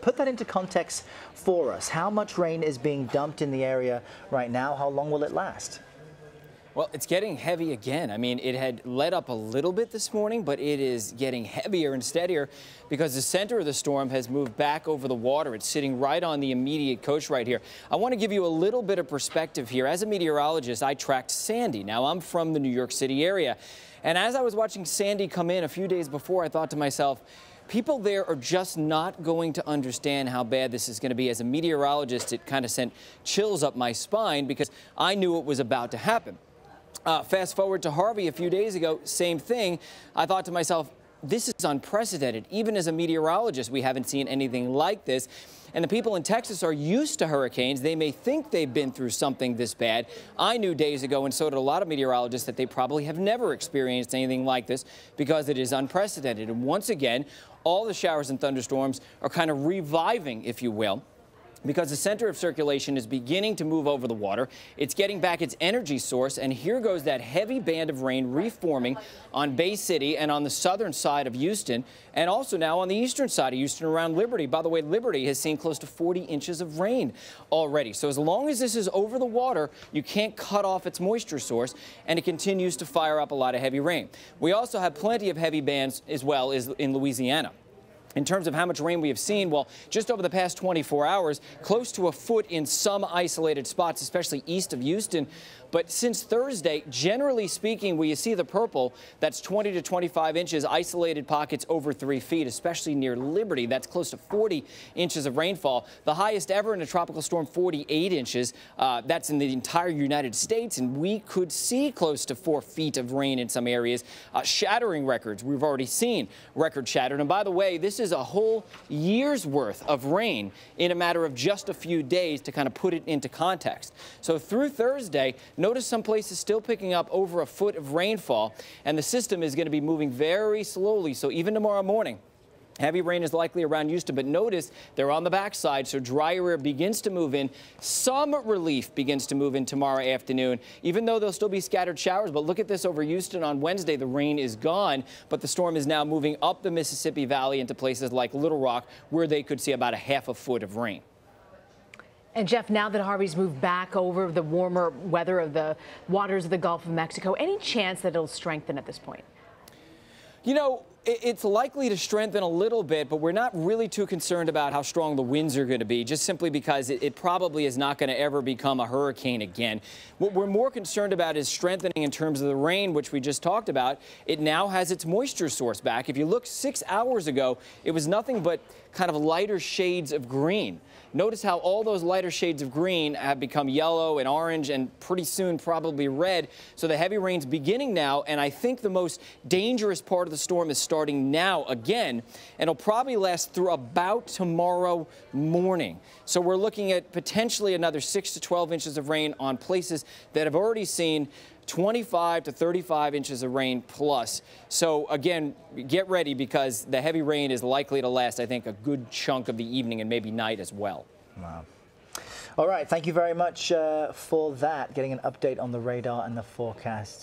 Put that into context for us. How much rain is being dumped in the area right now? How long will it last? Well, it's getting heavy again. I mean, it had let up a little bit this morning, but it is getting heavier and steadier because the center of the storm has moved back over the water. It's sitting right on the immediate coast right here. I want to give you a little bit of perspective here. As a meteorologist, I tracked Sandy. Now, I'm from the New York City area. And as I was watching Sandy come in a few days before, I thought to myself, people there are just not going to understand how bad this is going to be. As a meteorologist, it kind of sent chills up my spine because I knew it was about to happen. Fast forward to Harvey a few days ago, same thing. I thought to myself, this is unprecedented. Even as a meteorologist, we haven't seen anything like this. And the people in Texas are used to hurricanes. They may think they've been through something this bad. I knew days ago, and so did a lot of meteorologists, that they probably have never experienced anything like this because it is unprecedented. And once again, all the showers and thunderstorms are kind of reviving, if you will, because the center of circulation is beginning to move over the water. It's getting back its energy source, and here goes that heavy band of rain reforming on Bay City and on the southern side of Houston, and also now on the eastern side of Houston around Liberty. By the way, Liberty has seen close to 40 inches of rain already. So as long as this is over the water, you can't cut off its moisture source, and it continues to fire up a lot of heavy rain. We also have plenty of heavy bands as well as in Louisiana. In terms of how much rain we have seen, well, just over the past 24 hours, close to a foot in some isolated spots, especially east of Houston. But since Thursday, generally speaking, where you see the purple, that's 20 to 25 inches, isolated pockets over 3 feet, especially near Liberty. That's close to 40 inches of rainfall. The highest ever in a tropical storm, 48 inches. That's in the entire United States, and we could see close to 4 feet of rain in some areas, shattering records. We've already seen record shattered. And by the way, this is a whole year's worth of rain in a matter of just a few days to kind of put it into context. So through Thursday, notice some places still picking up over a foot of rainfall, and the system is going to be moving very slowly. So even tomorrow morning, heavy rain is likely around Houston, but notice they're on the backside, so dry air begins to move in. Some relief begins to move in tomorrow afternoon, even though there'll still be scattered showers. But look at this over Houston on Wednesday. The rain is gone, but the storm is now moving up the Mississippi Valley into places like Little Rock, where they could see about a half a foot of rain. And Jeff, now that Harvey's moved back over the warmer weather of the waters of the Gulf of Mexico, any chance that it'll strengthen at this point? You know, it's likely to strengthen a little bit, but we're not really too concerned about how strong the winds are going to be, just simply because it probably is not going to ever become a hurricane again. What we're more concerned about is strengthening in terms of the rain, which we just talked about. It now has its moisture source back. If you look 6 hours ago, it was nothing but kind of lighter shades of green. Notice how all those lighter shades of green have become yellow and orange and pretty soon probably red. So the heavy rain's beginning now, and I think the most dangerous part of the storm is starting now again, and it'll probably last through about tomorrow morning. So we're looking at potentially another 6 to 12 inches of rain on places that have already seen 25 to 35 inches of rain plus. So again, get ready because the heavy rain is likely to last, I think, a good chunk of the evening and maybe night as well. Wow. All right. Thank you very much for that, getting an update on the radar and the forecast.